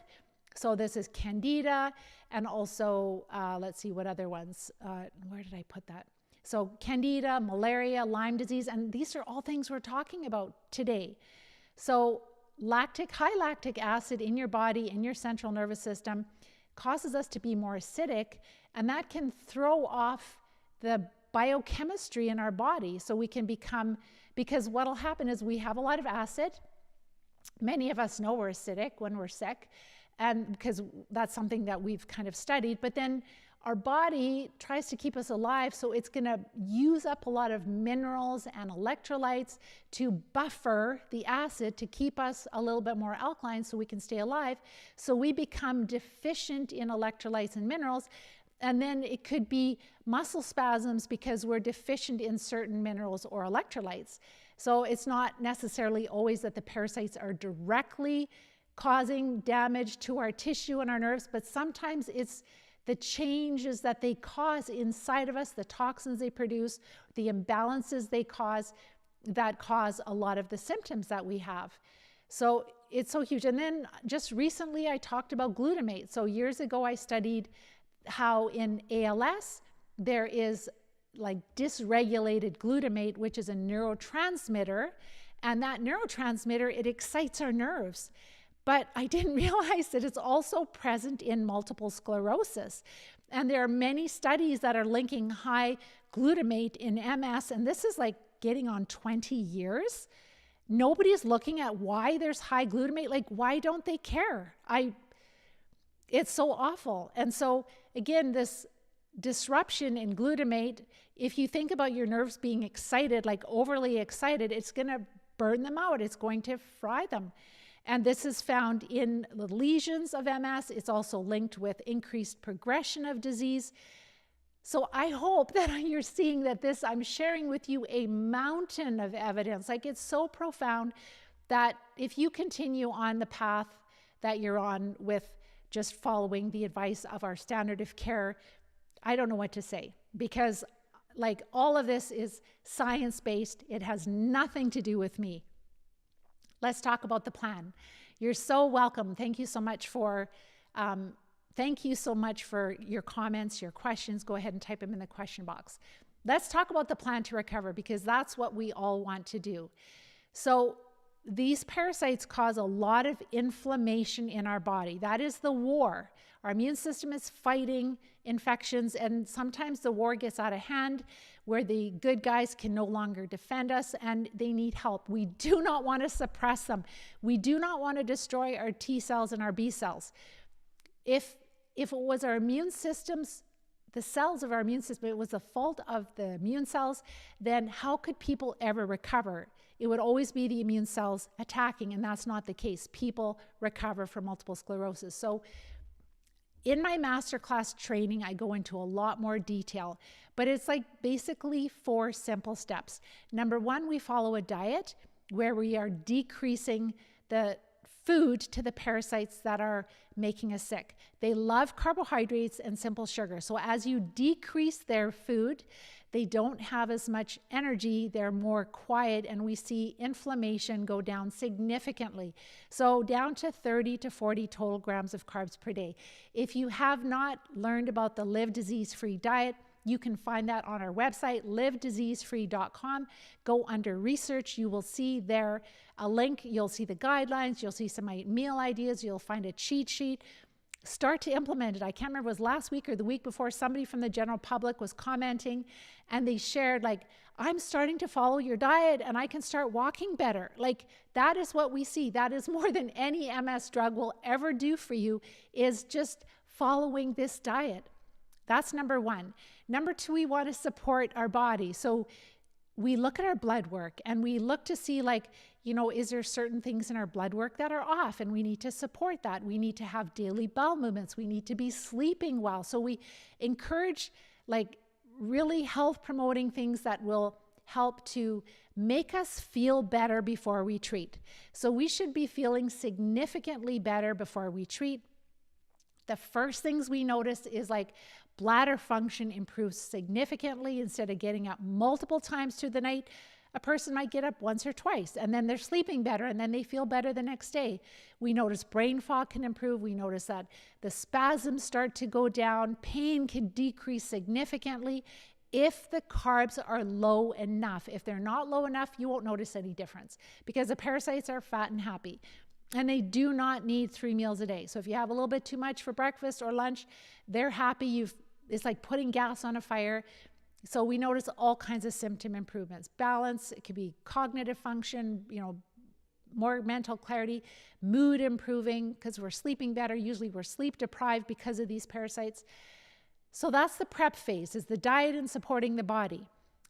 So this is Candida, and also, let's see what other ones, where did I put that? So Candida, malaria, Lyme disease, and these are all things we're talking about today. So high lactic acid in your body, in your central nervous system, causes us to be more acidic, and that can throw off the biochemistry in our body. So we can because what'll happen is we have a lot of acid. Many of us know we're acidic when we're sick, and because that's something that we've kind of studied, but then our body tries to keep us alive, so it's going to use up a lot of minerals and electrolytes to buffer the acid to keep us a little bit more alkaline so we can stay alive. So we become deficient in electrolytes and minerals, and then it could be muscle spasms because we're deficient in certain minerals or electrolytes. So it's not necessarily always that the parasites are directly causing damage to our tissue and our nerves, but sometimes it's the changes that they cause inside of us, the toxins they produce, the imbalances they cause, that cause a lot of the symptoms that we have. So it's so huge. And then just recently I talked about glutamate. So years ago I studied how in ALS there is like dysregulated glutamate, which is a neurotransmitter. And that neurotransmitter, it excites our nerves. But I didn't realize that it's also present in multiple sclerosis. And there are many studies that are linking high glutamate in MS, and this is like getting on 20 years. Nobody's looking at why there's high glutamate. Like, why don't they care? It's so awful. And so, again, this disruption in glutamate, if you think about your nerves being excited, like overly excited, it's going to burn them out. It's going to fry them. And this is found in the lesions of MS. It's also linked with increased progression of disease. So I hope that you're seeing that I'm sharing with you a mountain of evidence. Like, it's so profound that if you continue on the path that you're on with just following the advice of our standard of care, I don't know what to say, because like all of this is science-based. It has nothing to do with me. Let's talk about the plan. You're so welcome. Thank you so much for your comments, your questions. Go ahead and type them in the question box. Let's talk about the plan to recover, because that's what we all want to do. So these parasites cause a lot of inflammation in our body. That is the war. Our immune system is fighting infections, and sometimes the war gets out of hand where the good guys can no longer defend us and they need help. We do not want to suppress them. We do not want to destroy our T cells and our B cells. If it was our immune systems, the cells of our immune system, it was the fault of the immune cells, then how could people ever recover? It would always be the immune cells attacking, and that's not the case. People recover from multiple sclerosis. So in my masterclass training, I go into a lot more detail, but it's like basically 4 simple steps. Number 1, we follow a diet where we are decreasing the food to the parasites that are making us sick. They love carbohydrates and simple sugar. So as you decrease their food, they don't have as much energy, they're more quiet, and we see inflammation go down significantly. So down to 30 to 40 total grams of carbs per day. If you have not learned about the Live Disease-Free diet, you can find that on our website, livediseasefree.com. Go under research, you will see there a link, you'll see the guidelines, you'll see some meal ideas, you'll find a cheat sheet. Start to implement it. I can't remember if it was last week or the week before, somebody from the general public was commenting and they shared like, I'm starting to follow your diet and I can start walking better. Like, that is what we see. That is more than any MS drug will ever do for you, is just following this diet. That's number 1. Number 2, we want to support our body. So we look at our blood work and we look to see like, is there certain things in our blood work that are off, and we need to support that. We need to have daily bowel movements. We need to be sleeping well. So we encourage like really health promoting things that will help to make us feel better before we treat. So we should be feeling significantly better before we treat. The first things we notice is like bladder function improves significantly. Instead of getting up multiple times through the night, a person might get up once or twice, and then they're sleeping better, and then they feel better the next day. We notice brain fog can improve. We notice that the spasms start to go down. Pain can decrease significantly if the carbs are low enough. If they're not low enough, you won't notice any difference, because the parasites are fat and happy. And they do not need 3 meals a day. So if you have a little bit too much for breakfast or lunch, they're happy. It's like putting gas on a fire. So we notice all kinds of symptom improvements. Balance, it could be cognitive function, more mental clarity, mood improving because we're sleeping better. Usually we're sleep deprived because of these parasites. So that's the prep phase, is the diet and supporting the body.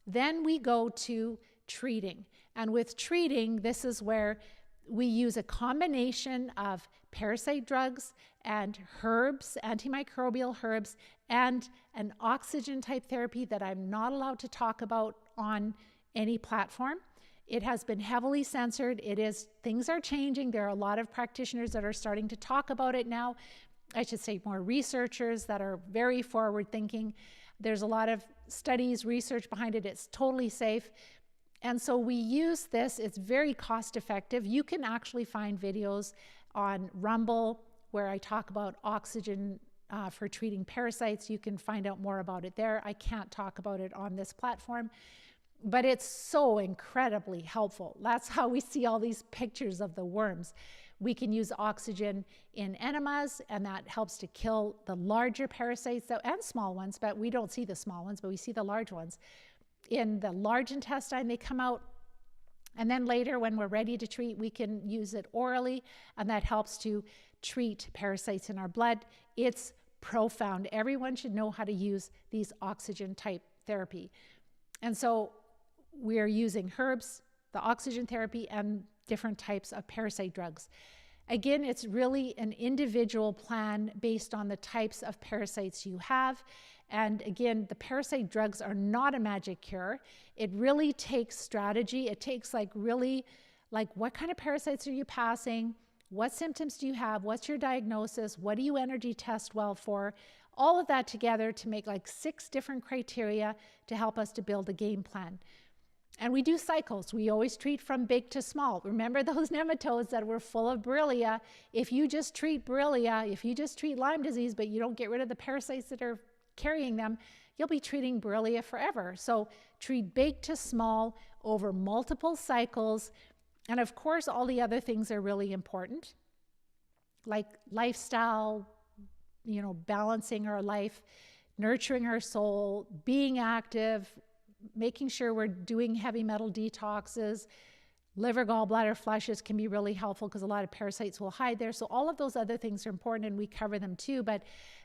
Then we go to treating. And with treating, this is where we use a combination of parasite drugs and herbs, antimicrobial herbs, and an oxygen type therapy that I'm not allowed to talk about on any platform. It has been heavily censored. Things are changing. There are a lot of practitioners that are starting to talk about it now. I should say more researchers that are very forward thinking. There's a lot of studies, research behind it. It's totally safe. And so we use this. It's very cost effective. You can actually find videos on Rumble where I talk about oxygen for treating parasites. You can find out more about it there. I can't talk about it on this platform, but it's so incredibly helpful. That's how we see all these pictures of the worms. We can use oxygen in enemas, and that helps to kill the larger parasites and small ones, but we don't see the small ones, but we see the large ones. In the large intestine, they come out, and then later when we're ready to treat, we can use it orally, and that helps to treat parasites in our blood. It's profound. Everyone should know how to use these oxygen type therapy. And so we're using herbs, the oxygen therapy, and different types of parasite drugs. Again, it's really an individual plan based on the types of parasites you have. And again, the parasite drugs are not a magic cure. It really takes strategy. It takes really what kind of parasites are you passing? What symptoms do you have? What's your diagnosis? What do you energy test well for? All of that together to make 6 different criteria to help us to build a game plan. And we do cycles. We always treat from big to small. Remember those nematodes that were full of Borrelia? If you just treat Borrelia, if you just treat Lyme disease, but you don't get rid of the parasites that are carrying them, you'll be treating Borrelia forever. So treat big to small over multiple cycles. And of course, all the other things are really important, like lifestyle, balancing our life, nurturing our soul, being active, making sure we're doing heavy metal detoxes. Liver, gallbladder flushes can be really helpful because a lot of parasites will hide there. So all of those other things are important, and we cover them too. But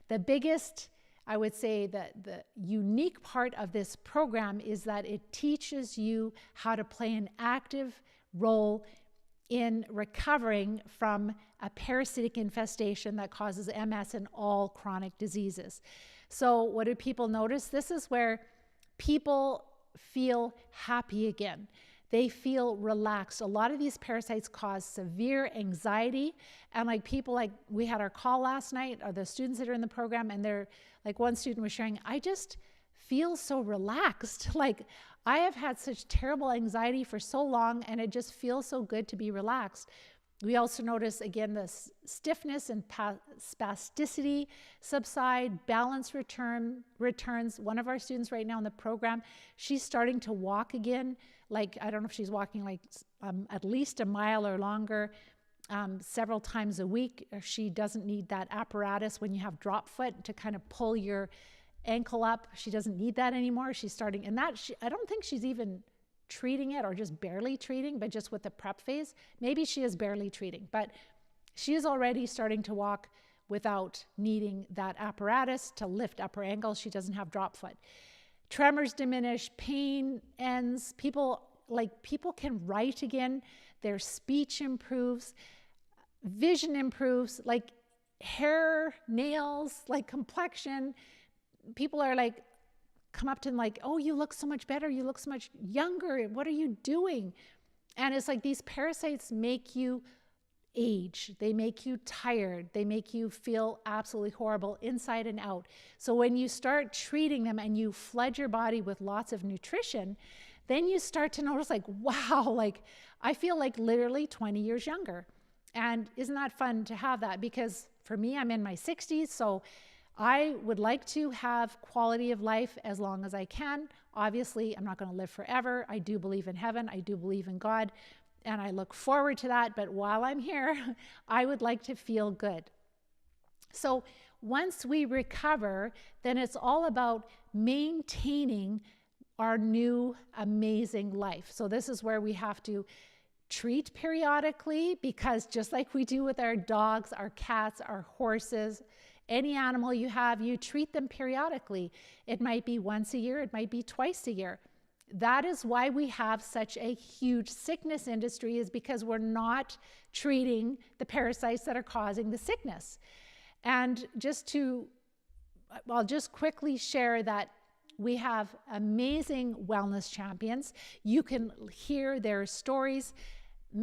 the biggest, I would say, that the unique part of this program is that it teaches you how to play an active role in recovering from a parasitic infestation that causes MS and all chronic diseases. So what do people notice? This is where people feel happy again. They feel relaxed. A lot of these parasites cause severe anxiety. And we had our call last night, or the students that are in the program, and they're one student was sharing, I just feel so relaxed. I have had such terrible anxiety for so long, and it just feels so good to be relaxed. We also notice, again, the stiffness and spasticity subside, balance returns. One of our students right now in the program, she's starting to walk again. I don't know if she's walking at least a mile or longer several times a week. She doesn't need that apparatus when you have drop foot to kind of pull your ankle up. She doesn't need that anymore. She's starting, and I don't think she's even treating it or just barely treating, but just with the prep phase. Maybe she is barely treating, but she is already starting to walk without needing that apparatus to lift up her ankle. She doesn't have drop foot. Tremors diminish, pain ends, people can write again, their speech improves, vision improves, hair, nails, complexion. People are come up to them oh, you look so much better. You look so much younger. What are you doing? And it's these parasites make you age. They make you tired. They make you feel absolutely horrible inside and out. So when you start treating them and you flood your body with lots of nutrition, then you start to notice wow, I feel literally 20 years younger. And isn't that fun to have that? Because for me, I'm in my 60s, so I would like to have quality of life as long as I can. Obviously, I'm not going to live forever. I do believe in heaven. I do believe in God, and I look forward to that. But while I'm here, I would like to feel good. So once we recover, then it's all about maintaining our new amazing life. So this is where we have to treat periodically, because just like we do with our dogs, our cats, our horses, any animal you have, you treat them periodically. It might be once a year, it might be twice a year. That is why we have such a huge sickness industry, is because we're not treating the parasites that are causing the sickness. And I'll just quickly share that we have amazing wellness champions. You can hear their stories.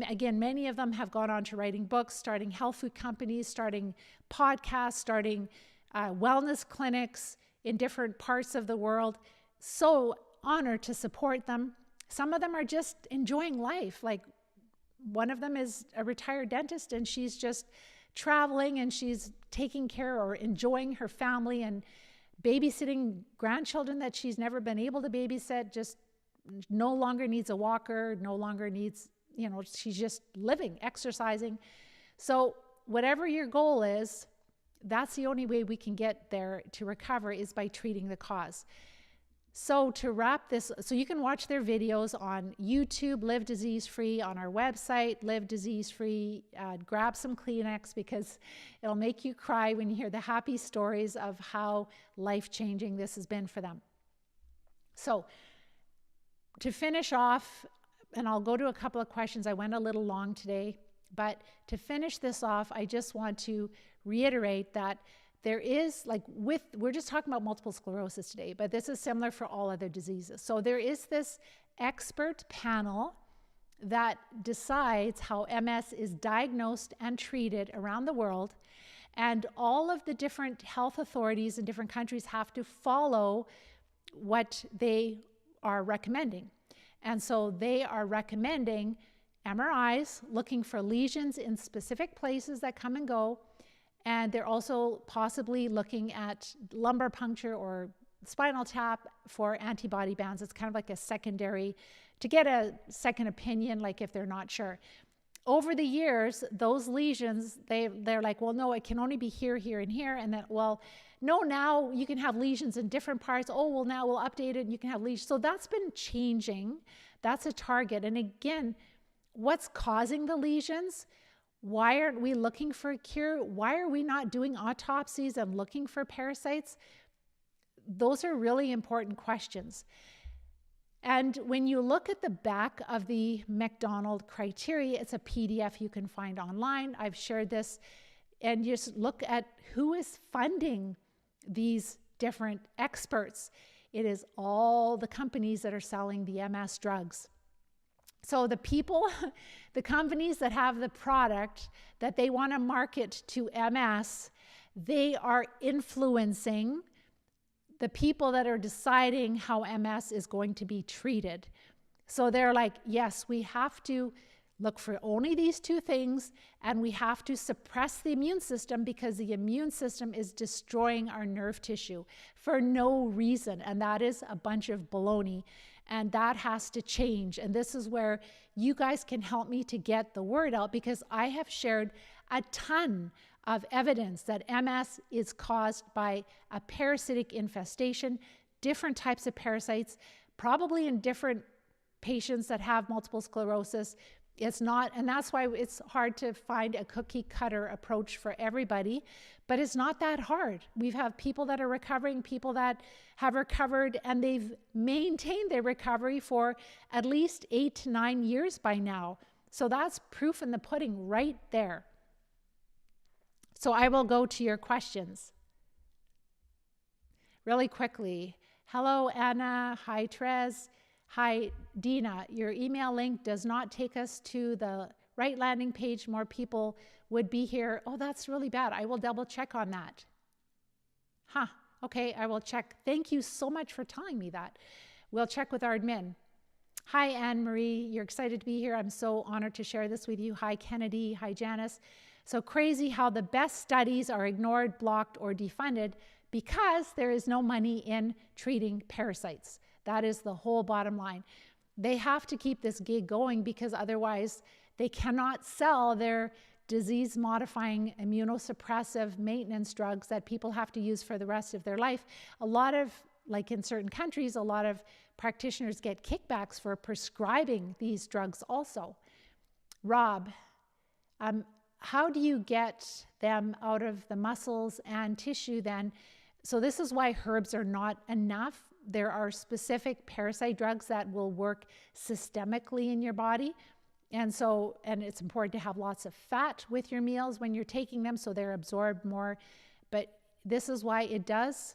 Again, many of them have gone on to writing books, starting health food companies, starting podcasts, starting wellness clinics in different parts of the world. So honored to support them. Some of them are just enjoying life. One of them is a retired dentist, and she's just traveling, and she's taking care or enjoying her family and babysitting grandchildren that she's never been able to babysit, just no longer needs a walker, no longer needs, she's just living, exercising. So whatever your goal is, that's the only way we can get there to recover, is by treating the cause. So to wrap this, so you can watch their videos on YouTube, Live Disease Free, on our website, Live Disease Free. Grab some Kleenex, because it'll make you cry when you hear the happy stories of how life-changing this has been for them. So to finish off, and I'll go to a couple of questions. I went a little long today, But to finish this off, I just want to reiterate that there is, we're just talking about multiple sclerosis today, but this is similar for all other diseases. So there is this expert panel that decides how MS is diagnosed and treated around the world. And all of the different health authorities in different countries have to follow what they are recommending. And so they are recommending MRIs, looking for lesions in specific places that come and go. And they're also possibly looking at lumbar puncture or spinal tap for antibody bands. It's kind of like a secondary, to get a second opinion, like if they're not sure. Over the years, those lesions, they're like, well, no, it can only be here, here, and here. And then, well, no, now you can have lesions in different parts. Oh, well, now we'll update it and you can have lesions. So that's been changing. That's a target. And again, what's causing the lesions? Why aren't we looking for a cure? Why are we not doing autopsies and looking for parasites? Those are really important questions. And when you look at the back of the MacDonald criteria, it's a PDF you can find online. I've shared this, and just look at who is funding these different experts. It is all the companies that are selling the MS drugs. So the people, the companies that have the product that they want to market to MS, they are influencing the people that are deciding how MS is going to be treated. So they're like, yes, we have to look for only these two things, and we have to suppress the immune system because the immune system is destroying our nerve tissue for no reason. And that is a bunch of baloney. And that has to change. And this is where you guys can help me to get the word out, because I have shared a ton of evidence that MS is caused by a parasitic infestation, different types of parasites, probably in different patients that have multiple sclerosis. It's not, and that's why it's hard to find a cookie cutter approach for everybody, but it's not that hard. We have people that are recovering, people that have recovered, and they've maintained their recovery for at least 8 to 9 years by now. So that's proof in the pudding right there. So I will go to your questions really quickly. Hello, Anna. Hi, Trez. Hi, Dina. Your email link does not take us to the right landing page. More people would be here. Oh, that's really bad. I will double check on that. Okay, I will check. Thank you so much for telling me that. We'll check with our admin. Hi, Anne-Marie. You're excited to be here. I'm so honored to share this with you. Hi, Kennedy. Hi, Janice. So crazy how the best studies are ignored, blocked, or defunded because there is no money in treating parasites. That is the whole bottom line. They have to keep this gig going because otherwise they cannot sell their disease-modifying immunosuppressive maintenance drugs that people have to use for the rest of their life. A lot of, like in certain countries, a lot of practitioners get kickbacks for prescribing these drugs also. Rob, how do you get them out of the muscles and tissue then? So this is why herbs are not enough. There are specific parasite drugs that will work systemically in your body. And it's important to have lots of fat with your meals when you're taking them so they're absorbed more. But this is why it does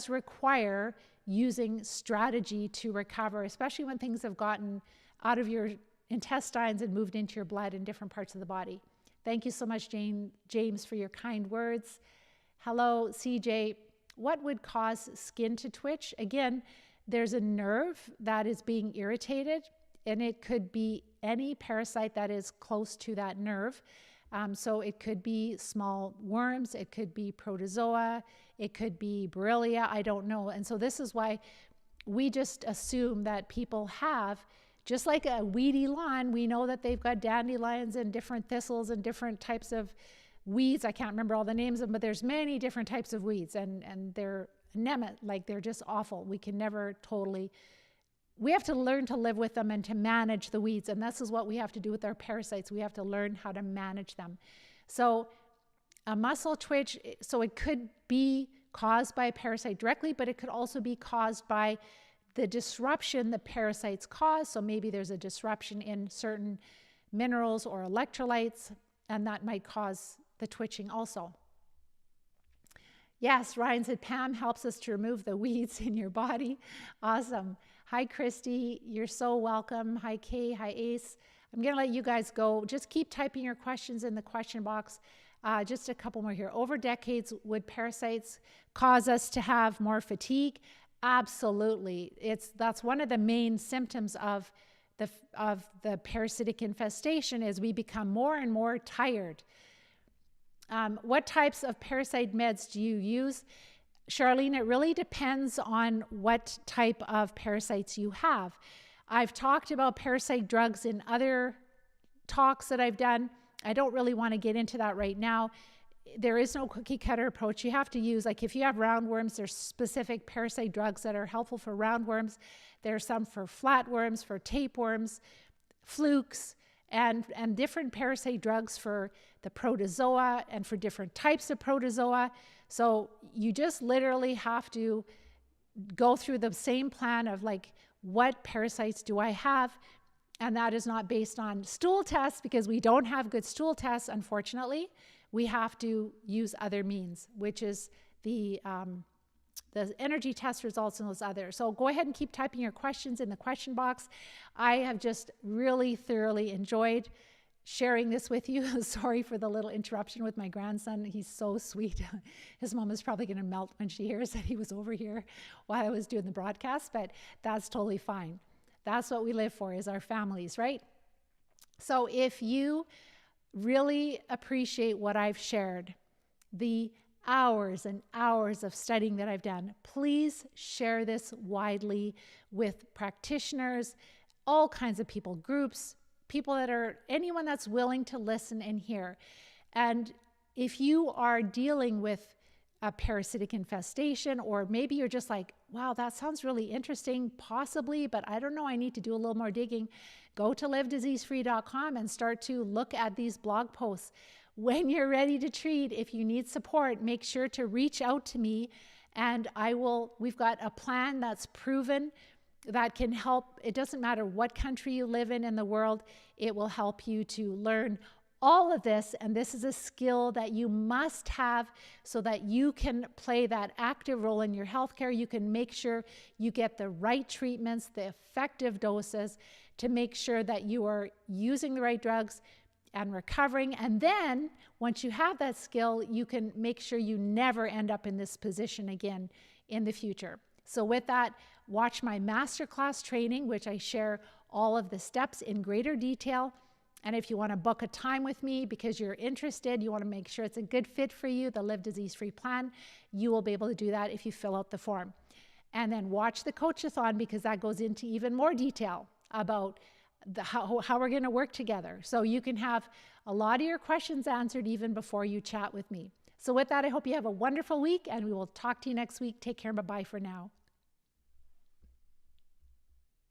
require using strategy to recover, especially when things have gotten out of your intestines and moved into your blood in different parts of the body. Thank you so much, James, for your kind words. Hello, CJ. What would cause skin to twitch? Again, there's a nerve that is being irritated, and it could be any parasite that is close to that nerve. So it could be small worms, it could be protozoa, it could be Borrelia, I don't know. And so this is why we just assume that people have, just like a weedy lawn, we know that they've got dandelions and different thistles and different types of weeds. I can't remember all the names of them, but there's many different types of weeds, and they're they're just awful. We can never totally, we have to learn to live with them and to manage the weeds, and this is what we have to do with our parasites. We have to learn how to manage them. So a muscle twitch, so it could be caused by a parasite directly, but it could also be caused by the disruption the parasites cause. So maybe there's a disruption in certain minerals or electrolytes, and that might cause the twitching also. Yes, Ryan said, Pam helps us to remove the weeds in your body. Awesome. Hi, Christy. You're so welcome. Hi, Kay. Hi, Ace. I'm going to let you guys go. Just keep typing your questions in the question box. Just a couple more here. Over decades, would parasites cause us to have more fatigue? Absolutely. That's one of the main symptoms of the parasitic infestation is we become more and more tired. What types of parasite meds do you use? Charlene, it really depends on what type of parasites you have. I've talked about parasite drugs in other talks that I've done. I don't really want to get into that right now. There is no cookie cutter approach. You have to use, like if you have roundworms, there's specific parasite drugs that are helpful for roundworms. There's some for flatworms, for tapeworms, flukes, and different parasite drugs for the protozoa and for different types of protozoa. So you just literally have to go through the same plan of like, what parasites do I have? And that is not based on stool tests because we don't have good stool tests, unfortunately. We have to use other means, which is the energy test results and those others. So go ahead and keep typing your questions in the question box. I have just really thoroughly enjoyed sharing this with you. Sorry for the little interruption with my grandson. He's so sweet. His mom is probably going to melt when she hears that he was over here while I was doing the broadcast, but that's totally fine. That's what we live for, is our families, right? So if you really appreciate what I've shared, the hours and hours of studying that I've done, please share this widely with practitioners, all kinds of people, groups, people that are, anyone that's willing to listen and hear. And if you are dealing with a parasitic infestation, or maybe you're just like, wow, that sounds really interesting, possibly, but I don't know, I need to do a little more digging, go to livediseasefree.com and start to look at these blog posts. When you're ready to treat, if you need support, make sure to reach out to me and we've got a plan that's proven that can help. It doesn't matter what country you live in the world, it will help you to learn all of this, and this is a skill that you must have so that you can play that active role in your healthcare. You can make sure you get the right treatments, the effective doses, to make sure that you are using the right drugs and recovering. And then once you have that skill, you can make sure you never end up in this position again in the future. So with that, watch my masterclass training, which I share all of the steps in greater detail. And if you want to book a time with me because you're interested, you want to make sure it's a good fit for you, the Live Disease-Free plan, you will be able to do that if you fill out the form. And then watch the Coach-a-thon because that goes into even more detail about how we're going to work together. So you can have a lot of your questions answered even before you chat with me. So with that, I hope you have a wonderful week and we will talk to you next week. Take care. Bye-bye for now.